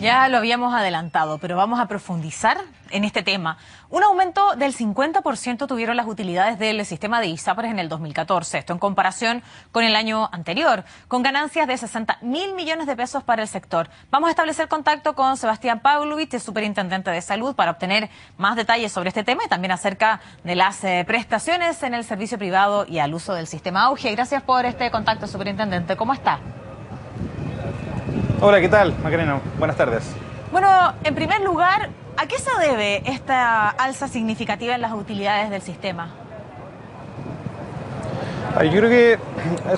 Ya lo habíamos adelantado, pero vamos a profundizar en este tema. Un aumento del 50% tuvieron las utilidades del sistema de ISAPRES en el 2014, esto en comparación con el año anterior, con ganancias de 60.000 millones de pesos para el sector. Vamos a establecer contacto con Sebastián Pavlovich, superintendente de salud, para obtener más detalles sobre este tema y también acerca de las prestaciones en el servicio privado y al uso del sistema AUGE. Gracias por este contacto, superintendente. ¿Cómo está? Hola, ¿qué tal, Macarena? Buenas tardes. Bueno, en primer lugar, ¿a qué se debe esta alza significativa en las utilidades del sistema? Yo creo que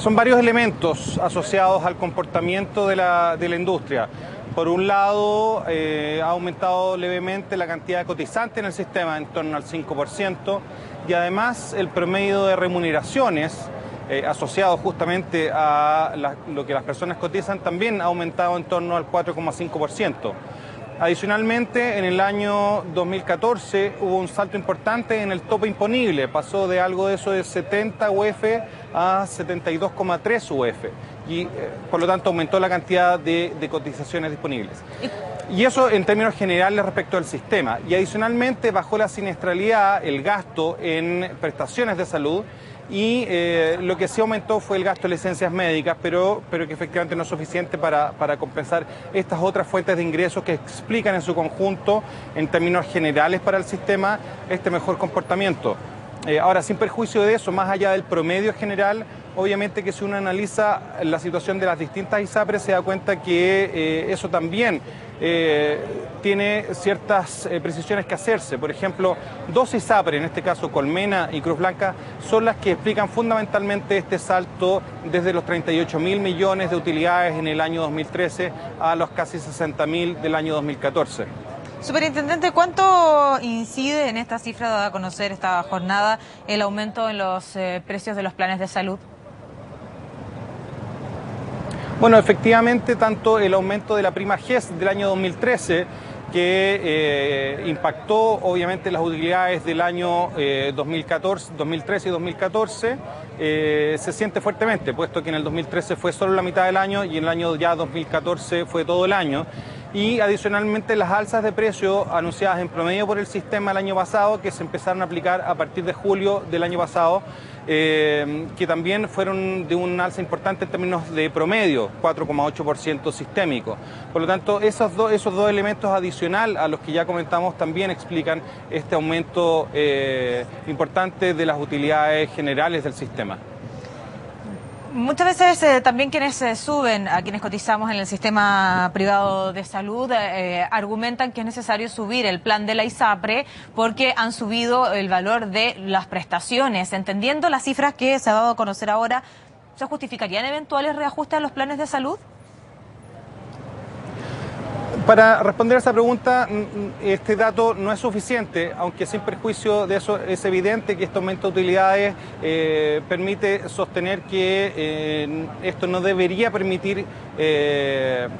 son varios elementos asociados al comportamiento de la industria. Por un lado, ha aumentado levemente la cantidad de cotizantes en el sistema, en torno al 5%, y además el promedio de remuneraciones asociado justamente a lo que las personas cotizan también ha aumentado en torno al 4,5%. Adicionalmente, en el año 2014 hubo un salto importante en el tope imponible, pasó de algo de eso de 70 UF a 72,3 UF y por lo tanto aumentó la cantidad de cotizaciones disponibles. Y eso en términos generales respecto al sistema. Y adicionalmente bajó la siniestralidad, el gasto en prestaciones de salud, y lo que sí aumentó fue el gasto de licencias médicas, pero que efectivamente no es suficiente para compensar estas otras fuentes de ingresos que explican en su conjunto, en términos generales para el sistema, este mejor comportamiento. Ahora, sin perjuicio de eso, más allá del promedio general, obviamente que si uno analiza la situación de las distintas ISAPRES se da cuenta que eso también tiene ciertas precisiones que hacerse. Por ejemplo, dos ISAPRES, en este caso Colmena y Cruz Blanca, son las que explican fundamentalmente este salto desde los 38.000 millones de utilidades en el año 2013 a los casi 60.000 del año 2014. Superintendente, ¿cuánto incide en esta cifra dada a conocer esta jornada el aumento en los precios de los planes de salud? Bueno, efectivamente, tanto el aumento de la prima GES del año 2013, que impactó obviamente las utilidades del año 2013 y 2014, se siente fuertemente, puesto que en el 2013 fue solo la mitad del año y en el año ya 2014 fue todo el año. Y adicionalmente las alzas de precio anunciadas en promedio por el sistema el año pasado, que se empezaron a aplicar a partir de julio del año pasado, que también fueron de un alza importante en términos de promedio, 4,8% sistémico. Por lo tanto, esos dos elementos adicional a los que ya comentamos también explican este aumento importante de las utilidades generales del sistema. Muchas veces también quienes suben, a quienes cotizamos en el sistema privado de salud, argumentan que es necesario subir el plan de la ISAPRE porque han subido el valor de las prestaciones. Entendiendo las cifras que se ha dado a conocer ahora, ¿se justificarían eventuales reajustes a los planes de salud? Para responder a esa pregunta, este dato no es suficiente, aunque sin perjuicio de eso es evidente que este aumento de utilidades permite sostener que esto no debería permitir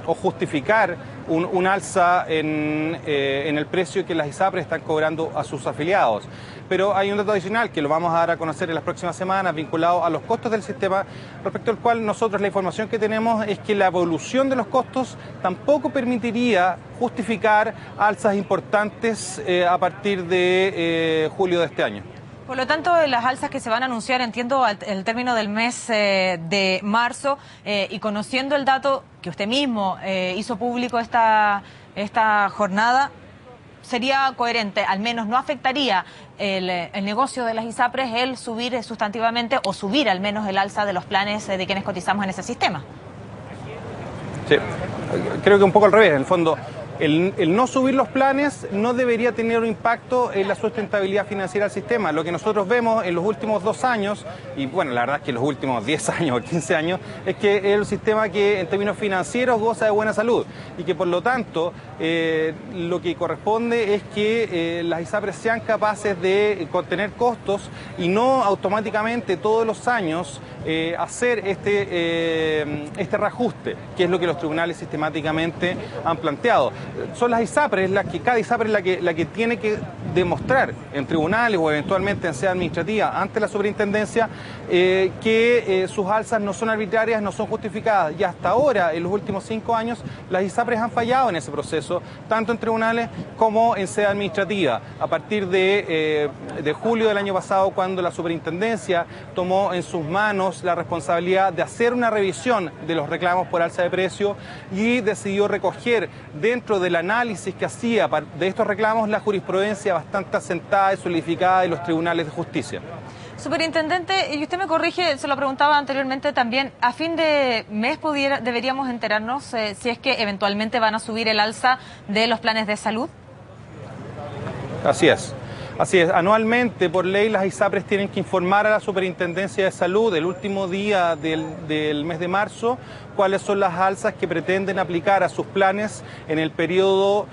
o justificar un alza en el precio que las ISAPRES están cobrando a sus afiliados. Pero hay un dato adicional que lo vamos a dar a conocer en las próximas semanas, vinculado a los costos del sistema, respecto al cual nosotros la información que tenemos es que la evolución de los costos tampoco permitiría justificar alzas importantes a partir de julio de este año. Por lo tanto, las alzas que se van a anunciar, entiendo, al término del mes de marzo, y conociendo el dato que usted mismo hizo público esta jornada, sería coherente, al menos no afectaría el negocio de las ISAPRES el subir sustantivamente o subir al menos el alza de los planes de quienes cotizamos en ese sistema. Sí, creo que un poco al revés, en el fondo. El no subir los planes no debería tener un impacto en la sustentabilidad financiera del sistema. Lo que nosotros vemos en los últimos 2 años, y bueno, la verdad es que en los últimos 10 años o 15 años, es que es un sistema que en términos financieros goza de buena salud y que por lo tanto lo que corresponde es que las ISAPRES sean capaces de contener costos y no automáticamente todos los años hacer este reajuste, que es lo que los tribunales sistemáticamente han planteado. Son las ISAPRES, cada ISAPRE es la que tiene que demostrar en tribunales o eventualmente en sede administrativa ante la superintendencia que sus alzas no son arbitrarias, no son justificadas. Y hasta ahora, en los últimos 5 años, las ISAPRES han fallado en ese proceso, tanto en tribunales como en sede administrativa. A partir de julio del año pasado, cuando la superintendencia tomó en sus manos la responsabilidad de hacer una revisión de los reclamos por alza de precio y decidió recoger dentro del análisis que hacía de estos reclamos la jurisprudencia bastante asentada y solidificada de los tribunales de justicia. Superintendente, y usted me corrige, se lo preguntaba anteriormente también, a fin de mes deberíamos enterarnos si es que eventualmente van a subir el alza de los planes de salud. Así es. Así es, anualmente por ley las ISAPRES tienen que informar a la Superintendencia de Salud el último día del mes de marzo cuáles son las alzas que pretenden aplicar a sus planes en el periodo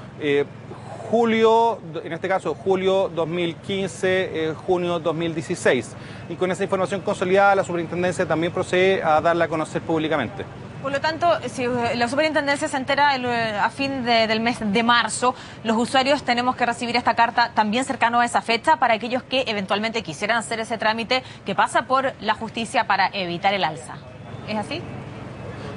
julio, en este caso julio 2015, junio 2016. Y con esa información consolidada la Superintendencia también procede a darla a conocer públicamente. Por lo tanto, si la superintendencia se entera a fin del mes de marzo, los usuarios tenemos que recibir esta carta también cercano a esa fecha para aquellos que eventualmente quisieran hacer ese trámite que pasa por la justicia para evitar el alza. ¿Es así?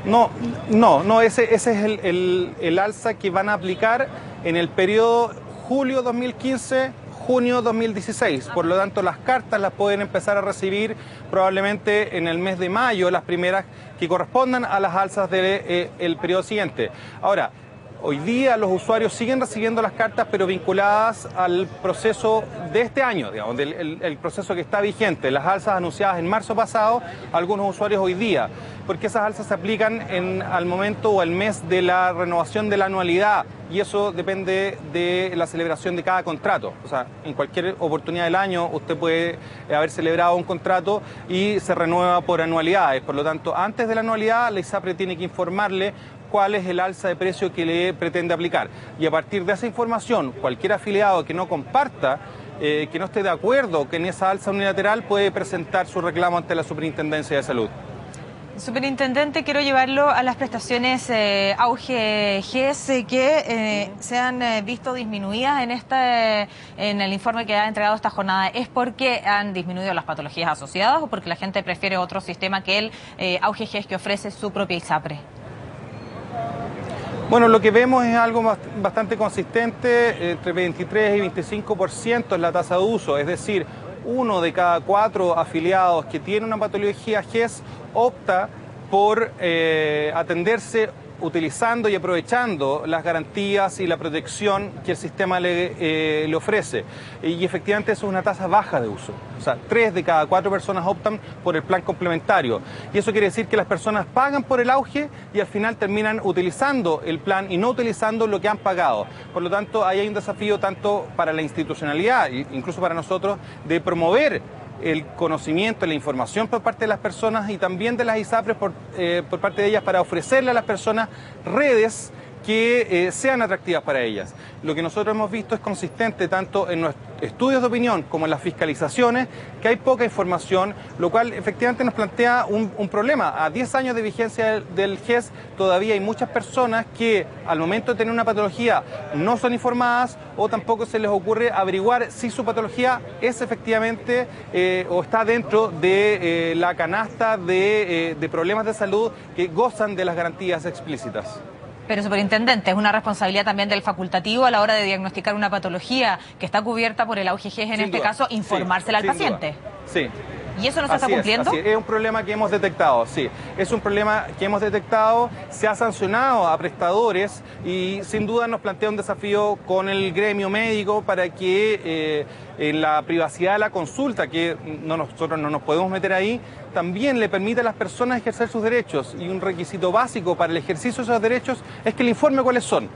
No, ese es el alza que van a aplicar en el periodo julio 2015, junio 2016. Por lo tanto, las cartas las pueden empezar a recibir probablemente en el mes de mayo, las primeras que correspondan a las alzas del periodo siguiente. Ahora, hoy día los usuarios siguen recibiendo las cartas, pero vinculadas al proceso de este año, digamos, el proceso que está vigente, las alzas anunciadas en marzo pasado, algunos usuarios hoy día, porque esas alzas se aplican al momento o al mes de la renovación de la anualidad, y eso depende de la celebración de cada contrato. O sea, en cualquier oportunidad del año usted puede haber celebrado un contrato y se renueva por anualidades. Por lo tanto, antes de la anualidad, la ISAPRE tiene que informarle cuál es el alza de precio que le pretende aplicar. Y a partir de esa información, cualquier afiliado que no comparta, que no esté de acuerdo que en esa alza unilateral, puede presentar su reclamo ante la Superintendencia de Salud. Superintendente, quiero llevarlo a las prestaciones AUGES que se han visto disminuidas en el informe que ha entregado esta jornada. ¿Es porque han disminuido las patologías asociadas o porque la gente prefiere otro sistema que el AUGES que ofrece su propia ISAPRE? Bueno, lo que vemos es algo bastante consistente, entre 23 y 25% es la tasa de uso, es decir, 1 de cada 4 afiliados que tiene una patología GES opta por atenderse utilizando y aprovechando las garantías y la protección que el sistema le ofrece. Y efectivamente eso es una tasa baja de uso. O sea, 3 de cada 4 personas optan por el plan complementario. Y eso quiere decir que las personas pagan por el auge y al final terminan utilizando el plan y no utilizando lo que han pagado. Por lo tanto, ahí hay un desafío tanto para la institucionalidad, incluso para nosotros, de promover el conocimiento, la información por parte de las personas y también de las ISAPRES por parte de ellas para ofrecerle a las personas redes que sean atractivas para ellas. Lo que nosotros hemos visto es consistente tanto en nuestros estudios de opinión como en las fiscalizaciones, que hay poca información, lo cual efectivamente nos plantea un problema. A 10 años de vigencia del GES todavía hay muchas personas que al momento de tener una patología no son informadas o tampoco se les ocurre averiguar si su patología es efectivamente o está dentro de la canasta de problemas de salud que gozan de las garantías explícitas. Pero, superintendente, es una responsabilidad también del facultativo a la hora de diagnosticar una patología que está cubierta por el AUGES, en este caso, informársela al paciente. Sí. ¿Y eso no se está cumpliendo? Así es un problema que hemos detectado, sí. Es un problema que hemos detectado, se ha sancionado a prestadores y sin duda nos plantea un desafío con el gremio médico para que en la privacidad de la consulta, que nosotros no nos podemos meter ahí, también le permite a las personas ejercer sus derechos. Y un requisito básico para el ejercicio de esos derechos es que le informe cuáles son.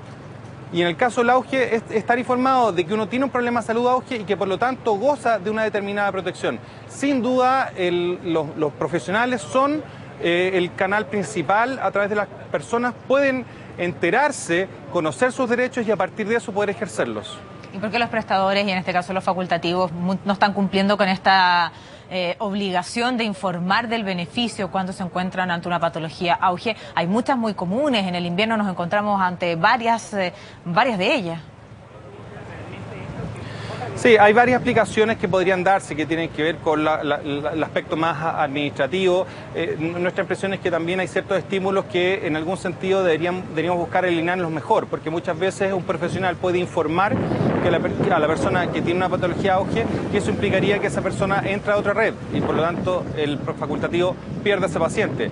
Y en el caso del auge, es estar informado de que uno tiene un problema de salud auge y que por lo tanto goza de una determinada protección. Sin duda, los profesionales son el canal principal a través de las personas pueden enterarse, conocer sus derechos y a partir de eso poder ejercerlos. ¿Y por qué los prestadores, y en este caso los facultativos, no están cumpliendo con esta obligación de informar del beneficio cuando se encuentran ante una patología auge. Hay muchas muy comunes, en el invierno nos encontramos ante varias de ellas. Sí, hay varias aplicaciones que podrían darse que tienen que ver con el aspecto más administrativo. Nuestra impresión es que también hay ciertos estímulos que en algún sentido deberíamos buscar alinearlos mejor, porque muchas veces un profesional puede informar a la persona que tiene una patología auge, que eso implicaría que esa persona entra a otra red y por lo tanto el facultativo pierde a ese paciente.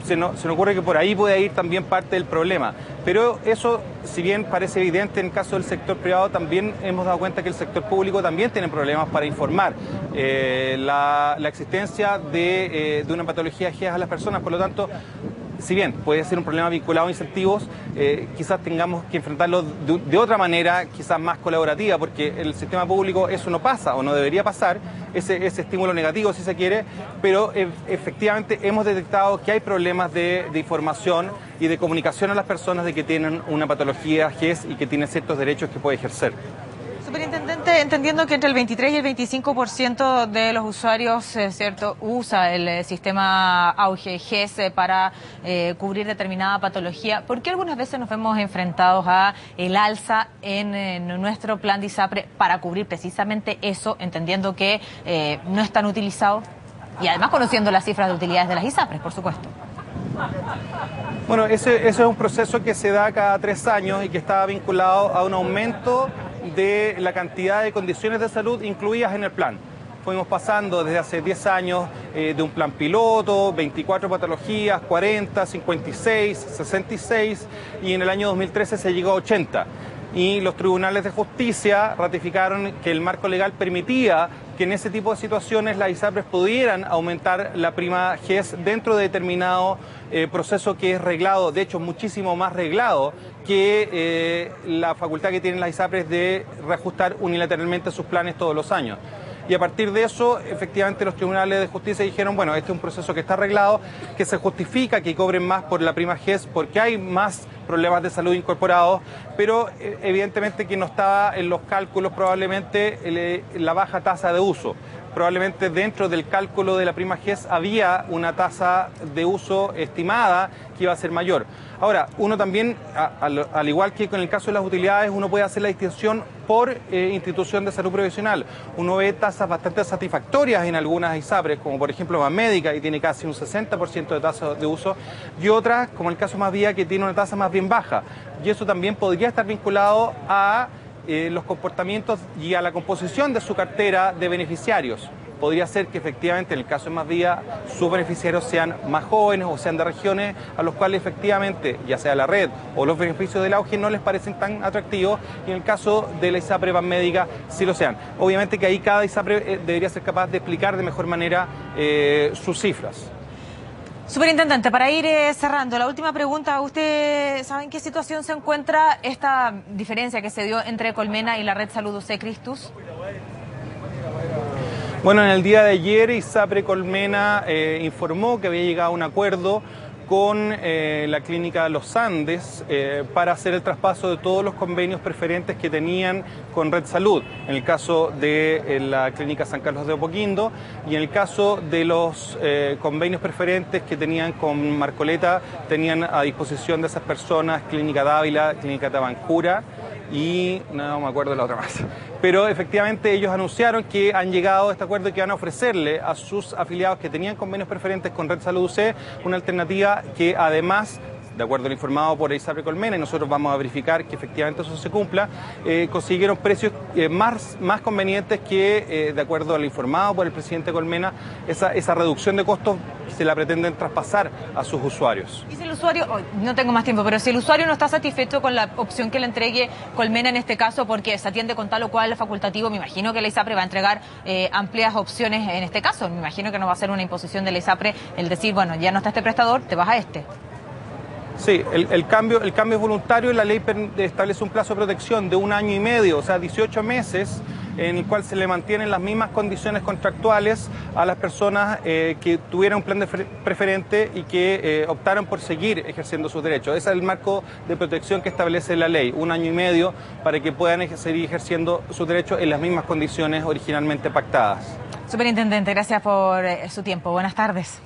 Se nos ocurre que por ahí puede ir también parte del problema, pero eso, si bien parece evidente en el caso del sector privado, también hemos dado cuenta que el sector público también tiene problemas para informar la existencia de una patología GES a las personas. Por lo tanto, si bien puede ser un problema vinculado a incentivos, quizás tengamos que enfrentarlo de otra manera, quizás más colaborativa, porque el sistema público eso no pasa o no debería pasar, ese estímulo negativo si se quiere, pero efectivamente hemos detectado que hay problemas de información y de comunicación a las personas de que tienen una patología GES y que tienen ciertos derechos que puede ejercer. Superintendente, entendiendo que entre el 23 y el 25% de los usuarios, ¿cierto?, usa el sistema auge GES para cubrir determinada patología, ¿por qué algunas veces nos vemos enfrentados a el alza en nuestro plan de ISAPRE para cubrir precisamente eso, entendiendo que no están utilizados y además conociendo las cifras de utilidades de las ISAPRES, por supuesto? Bueno, ese es un proceso que se da cada 3 años y que está vinculado a un aumento de la cantidad de condiciones de salud incluidas en el plan. Fuimos pasando desde hace 10 años de un plan piloto, 24 patologías, 40, 56, 66 y en el año 2013 se llegó a 80. Y los tribunales de justicia ratificaron que el marco legal permitía que en ese tipo de situaciones las ISAPRES pudieran aumentar la prima GES dentro de determinado proceso que es reglado, de hecho muchísimo más reglado que la facultad que tienen las ISAPRES de reajustar unilateralmente sus planes todos los años. Y a partir de eso, efectivamente, los tribunales de justicia dijeron, bueno, este es un proceso que está arreglado, que se justifica que cobren más por la prima GES porque hay más problemas de salud incorporados, pero evidentemente que no estaba en los cálculos probablemente la baja tasa de uso. Probablemente dentro del cálculo de la prima GES había una tasa de uso estimada que iba a ser mayor. Ahora, uno también, al igual que con el caso de las utilidades, uno puede hacer la distinción por institución de salud provisional. Uno ve tasas bastante satisfactorias en algunas ISAPRES, como por ejemplo Banmédica, que tiene casi un 60% de tasa de uso, y otras, como el caso Más Vía, que tiene una tasa más bien baja. Y eso también podría estar vinculado a los comportamientos y a la composición de su cartera de beneficiarios. Podría ser que efectivamente en el caso de Más Vía sus beneficiarios sean más jóvenes o sean de regiones a los cuales efectivamente, ya sea la red o los beneficios del auge, no les parecen tan atractivos, y en el caso de la ISAPRE Banmédica sí lo sean. Obviamente que ahí cada ISAPRE debería ser capaz de explicar de mejor manera sus cifras. Superintendente, para ir cerrando, la última pregunta, ¿usted sabe en qué situación se encuentra esta diferencia que se dio entre Colmena y la red Salud UC Christus? Bueno, en el día de ayer ISAPRE Colmena informó que había llegado a un acuerdo con la clínica Los Andes para hacer el traspaso de todos los convenios preferentes que tenían con Red Salud, en el caso de la clínica San Carlos de Apoquindo y en el caso de los convenios preferentes que tenían con Marcoleta, tenían a disposición de esas personas Clínica Dávila, Clínica Tabancura y no me acuerdo de la otra más. Pero efectivamente ellos anunciaron que han llegado a este acuerdo y que van a ofrecerle a sus afiliados que tenían convenios preferentes con Red Salud UC una alternativa que además, de acuerdo al informado por ISAPRE Colmena, y nosotros vamos a verificar que efectivamente eso se cumpla, consiguieron precios más convenientes que, de acuerdo al informado por el presidente Colmena, esa reducción de costos se la pretenden traspasar a sus usuarios. Y si el usuario, no tengo más tiempo, pero si el usuario no está satisfecho con la opción que le entregue Colmena en este caso, porque se atiende con tal o cual facultativo, me imagino que la ISAPRE va a entregar amplias opciones en este caso. Me imagino que no va a ser una imposición de la ISAPRE el decir, bueno, ya no está este prestador, te vas a este. Sí, el cambio es voluntario y la ley establece un plazo de protección de 1 año y medio, o sea, 18 meses, en el cual se le mantienen las mismas condiciones contractuales a las personas que tuvieran un plan preferente y que optaron por seguir ejerciendo sus derechos. Ese es el marco de protección que establece la ley, 1 año y medio, para que puedan seguir ejerciendo sus derechos en las mismas condiciones originalmente pactadas. Superintendente, gracias por su tiempo. Buenas tardes.